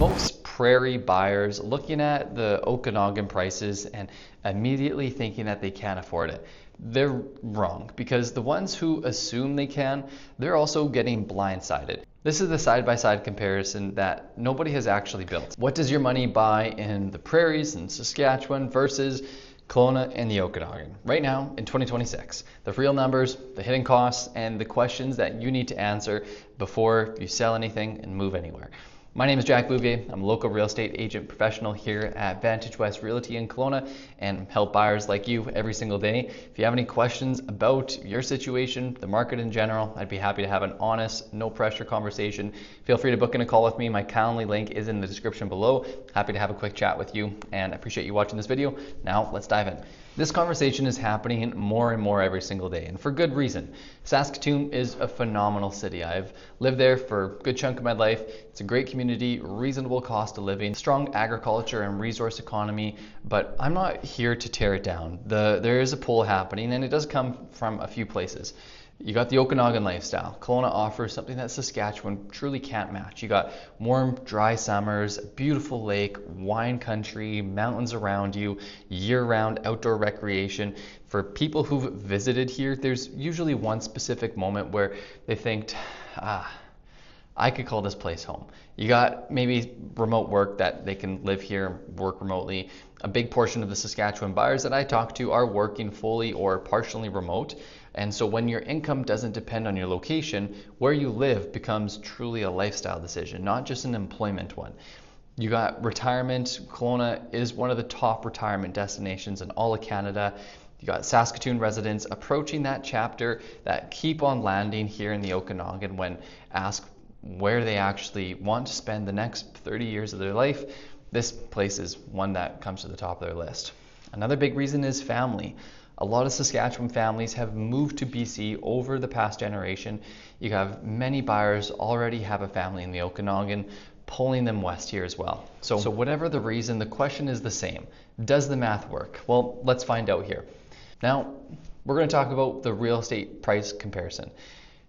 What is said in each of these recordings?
most Prairie buyers looking at the Okanagan prices and immediately thinking that they can't afford it. They're wrong, because the ones who assume they can, they're also getting blindsided. This is the side-by-side comparison that nobody has actually built. What does your money buy in the Prairies and Saskatchewan versus Kelowna and the Okanagan right now in 2026? The real numbers, the hidden costs, and the questions that you need to answer before you sell anything and move anywhere. My name is Jack Bouvier. I'm a local real estate agent professional here at Vantage Realty in Kelowna and help buyers like you every single day. If you have any questions about your situation, the market in general, I'd be happy to have an honest, no pressure conversation. Feel free to book in a call with me. My Calendly link is in the description below. Happy to have a quick chat with you, and I appreciate you watching this video. Now let's dive in. This conversation is happening more and more every single day, and for good reason. Saskatoon is a phenomenal city. I've lived there for a good chunk of my life. It's a great community, reasonable cost of living, strong agriculture and resource economy, but I'm not here to tear it down. There is a pull happening, and it does come from a few places. You got the Okanagan lifestyle. Kelowna offers something that Saskatchewan truly can't match. You got warm, dry summers, a beautiful lake, wine country, mountains around you, year-round outdoor recreation. For people who've visited here, there's usually one specific moment where they think, I could call this place home. You got maybe remote work that they can live here, work remotely. A big portion of the Saskatchewan buyers that I talk to are working fully or partially remote. And so when your income doesn't depend on your location, where you live becomes truly a lifestyle decision, not just an employment one. You got retirement. Kelowna is one of the top retirement destinations in all of Canada. You got Saskatoon residents approaching that chapter that keep on landing here in the Okanagan when asked where they actually want to spend the next 30 years of their life. This place is one that comes to the top of their list. Another big reason is family. A lot of Saskatchewan families have moved to BC over the past generation. You have many buyers already have a family in the Okanagan, pulling them west here as well. So whatever the reason, the question is the same. Does the math work? Well, let's find out here. Now, we're going to talk about the real estate price comparison.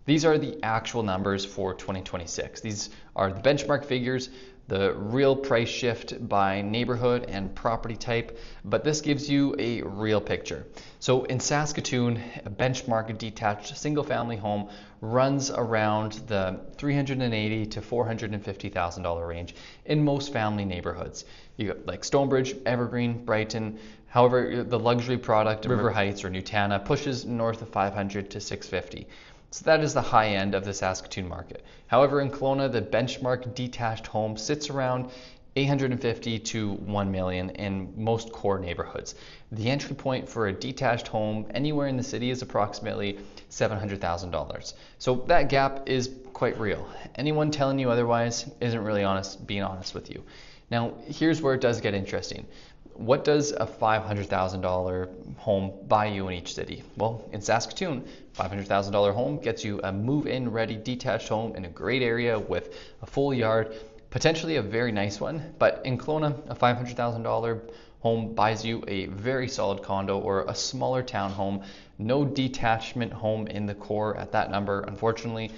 These are the actual numbers for 2026. These are the benchmark figures, the real price shift by neighborhood and property type, but this gives you a real picture. So in Saskatoon, a benchmark detached single family home runs around the $380,000 to $450,000 range in most family neighborhoods. You got like Stonebridge, Evergreen, Brighton. However, the luxury product, River Heights or Nutana, pushes north of $500,000 to $650,000. So that is the high end of the Saskatoon market. However, in Kelowna, the benchmark detached home sits around $850,000 to $1 million in most core neighborhoods. The entry point for a detached home anywhere in the city is approximately $700,000. So that gap is quite real. Anyone telling you otherwise isn't really being honest with you. Now, here's where it does get interesting. What does a $500,000 home buy you in each city? Well, in Saskatoon, $500,000 home gets you a move-in ready detached home in a great area with a full yard, potentially a very nice one. But in Kelowna, a $500,000 home buys you a very solid condo or a smaller townhome. No detachment home in the core at that number, unfortunately.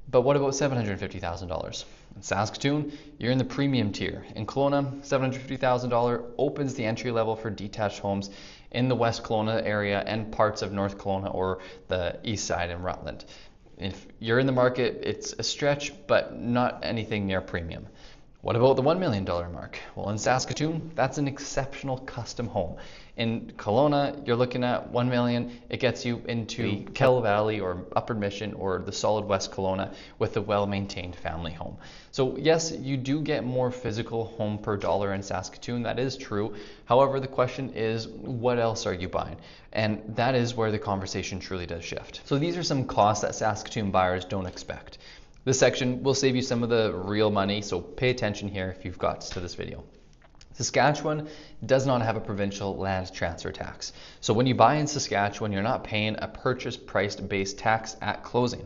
But what about $750,000? In Saskatoon, you're in the premium tier. In Kelowna, $750,000 opens the entry level for detached homes in the West Kelowna area and parts of North Kelowna or the east side in Rutland. If you're in the market, it's a stretch, but not anything near premium. What about the $1 million mark? Well, in Saskatoon, that's an exceptional custom home. In Kelowna, you're looking at $1 million. It gets you into Kell Valley or Upper Mission or the solid West Kelowna with a well-maintained family home. So yes, you do get more physical home per dollar in Saskatoon. That is true. However, the question is, what else are you buying? And that is where the conversation truly does shift. So these are some costs that Saskatoon buyers don't expect. This section will save you some of the real money, so pay attention here if you've got to this video. Saskatchewan does not have a provincial land transfer tax. So when you buy in Saskatchewan, you're not paying a purchase price based tax at closing.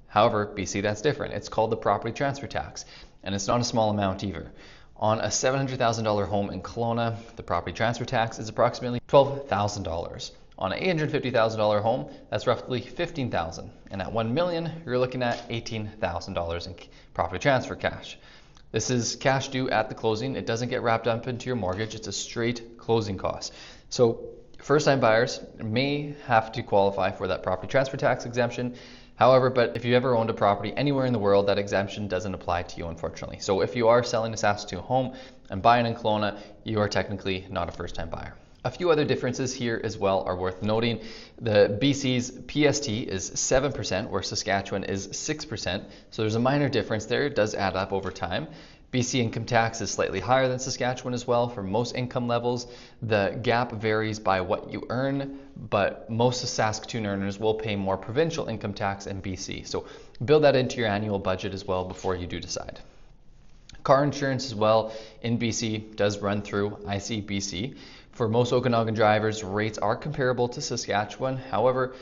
However, BC, that's different. It's called the property transfer tax, and it's not a small amount either. On a $700,000 home in Kelowna, the property transfer tax is approximately $12,000. On an $850,000 home, that's roughly $15,000. And at $1 million, you're looking at $18,000 in property transfer cash. This is cash due at the closing. It doesn't get wrapped up into your mortgage. It's a straight closing cost. So first-time buyers may have to qualify for that property transfer tax exemption. However, but if you ever owned a property anywhere in the world, that exemption doesn't apply to you, unfortunately. So if you are selling a Saskatoon home and buying in Kelowna, you are technically not a first-time buyer. A few other differences here as well are worth noting. The BC's PST is 7%, where Saskatchewan is 6%. So there's a minor difference there. It does add up over time. BC income tax is slightly higher than Saskatchewan as well for most income levels. The gap varies by what you earn, but most of Saskatoon earners will pay more provincial income tax in BC. So build that into your annual budget as well before you do decide. Car insurance as well in BC does run through ICBC. For most Okanagan drivers, rates are comparable to Saskatchewan, however,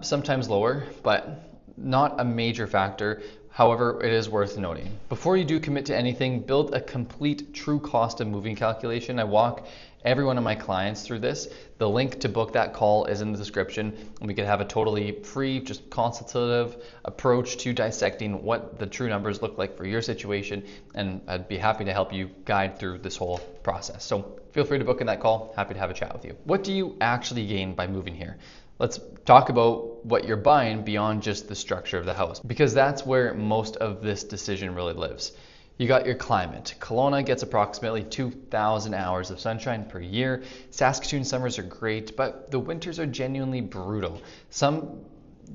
sometimes lower, but not a major factor. However, it is worth noting. Before you do commit to anything, build a complete true cost of moving calculation. I walk every one of my clients through this. The link to book that call is in the description, and we can have a totally free, just consultative approach to dissecting what the true numbers look like for your situation, and I'd be happy to help you guide through this whole process. So feel free to book in that call. Happy to have a chat with you. What do you actually gain by moving here? Let's talk about what you're buying beyond just the structure of the house, because that's where most of this decision really lives. You got your climate. Kelowna gets approximately 2,000 hours of sunshine per year. Saskatoon summers are great, but the winters are genuinely brutal.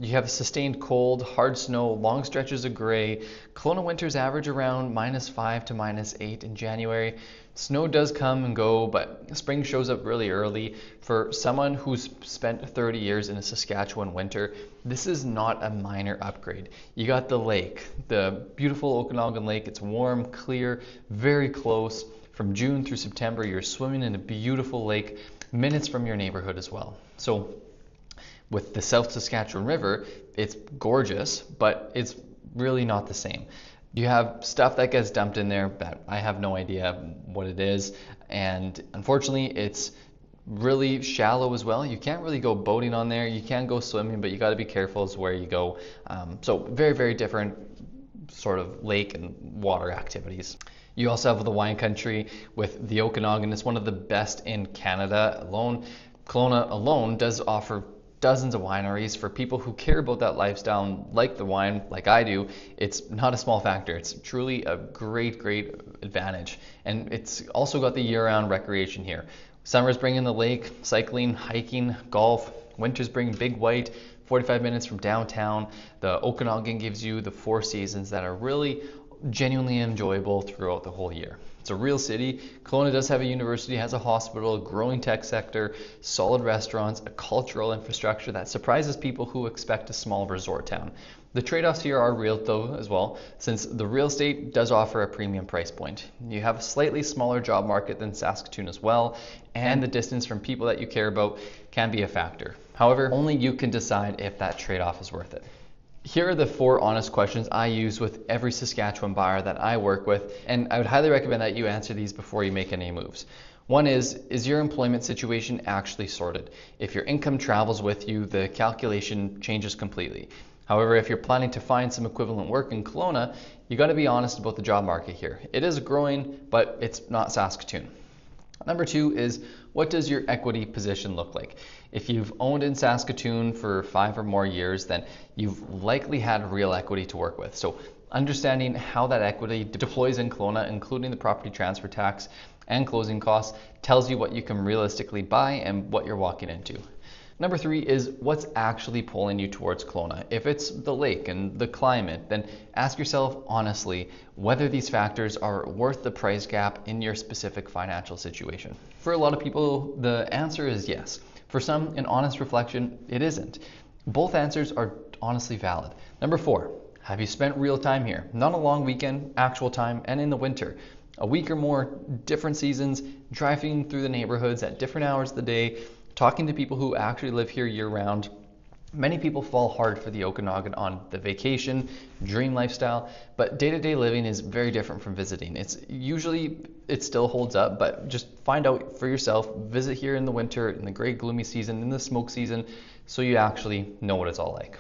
You have sustained cold, hard snow, long stretches of gray. Kelowna winters average around -5 to -8 in January. Snow does come and go, but spring shows up really early. For someone who's spent 30 years in a Saskatchewan winter, this is not a minor upgrade. You got the lake, the beautiful Okanagan Lake. It's warm, clear, very close. From June through September, you're swimming in a beautiful lake, minutes from your neighborhood as well. So with the South Saskatchewan River, it's gorgeous, but it's really not the same. You have stuff that gets dumped in there that I have no idea what it is, and unfortunately it's really shallow as well. You can't really go boating on there. You can go swimming, but you got to be careful as where you go. So very, very different sort of lake and water activities. You also have the wine country with the Okanagan. It's one of the best in Canada alone. Kelowna alone does offer dozens of wineries. For people who care about that lifestyle and like the wine like I do, it's not a small factor. It's truly a great, great advantage. And it's also got the year-round recreation here. Summers bring in the lake, cycling, hiking, golf. Winters bring Big White, 45 minutes from downtown. The Okanagan gives you the 4 seasons that are really genuinely enjoyable throughout the whole year. It's a real city. Kelowna does have a university, has a hospital, a growing tech sector, solid restaurants, a cultural infrastructure that surprises people who expect a small resort town. The trade-offs here are real though as well, since the real estate does offer a premium price point. You have a slightly smaller job market than Saskatoon as well, and the distance from people that you care about can be a factor. However, only you can decide if that trade-off is worth it. Here are the 4 honest questions I use with every Saskatchewan buyer that I work with, and I would highly recommend that you answer these before you make any moves. One is your employment situation actually sorted? If your income travels with you, the calculation changes completely. However, if you're planning to find some equivalent work in Kelowna, you got to be honest about the job market here. It is growing, but it's not Saskatoon. Number 2 is, what does your equity position look like? If you've owned in Saskatoon for 5 or more years, then you've likely had real equity to work with. So understanding how that equity deploys in Kelowna, including the property transfer tax and closing costs, tells you what you can realistically buy and what you're walking into. Number 3 is, what's actually pulling you towards Kelowna? If it's the lake and the climate, then ask yourself honestly whether these factors are worth the price gap in your specific financial situation. For a lot of people, the answer is yes. For some, in honest reflection, it isn't. Both answers are honestly valid. Number 4, have you spent real time here? Not a long weekend, actual time, and in the winter. A week or more, different seasons, driving through the neighborhoods at different hours of the day, talking to people who actually live here year-round. Many people fall hard for the Okanagan on the vacation, dream lifestyle, but day-to-day living is very different from visiting. It still holds up, but just find out for yourself. Visit here in the winter, in the great gloomy season, in the smoke season, so you actually know what it's all like.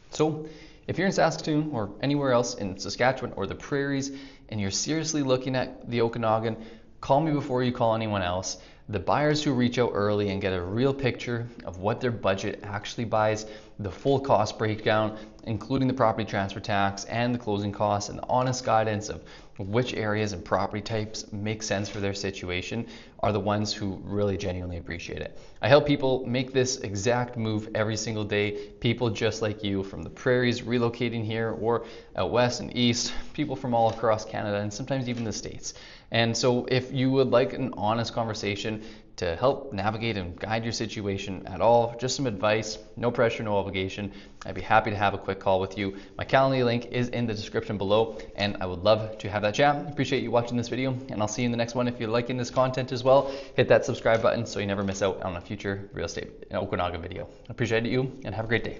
So if you're in Saskatoon or anywhere else in Saskatchewan or the Prairies, and you're seriously looking at the Okanagan, call me before you call anyone else. The buyers who reach out early and get a real picture of what their budget actually buys, the full cost breakdown, including the property transfer tax and the closing costs, and the honest guidance of which areas and property types make sense for their situation, are the ones who really genuinely appreciate it. I help people make this exact move every single day. People just like you from the prairies relocating here, or out west and east, people from all across Canada and sometimes even the States. And so if you would like an honest conversation to help navigate and guide your situation at all, just some advice, no pressure, no obligation, I'd be happy to have a quick call with you. My Calendly link is in the description below, and I would love to have that chat. Appreciate you watching this video, and I'll see you in the next one. If you're liking this content as well, hit that subscribe button so you never miss out on a future real estate Okanagan video. Appreciate you, and have a great day.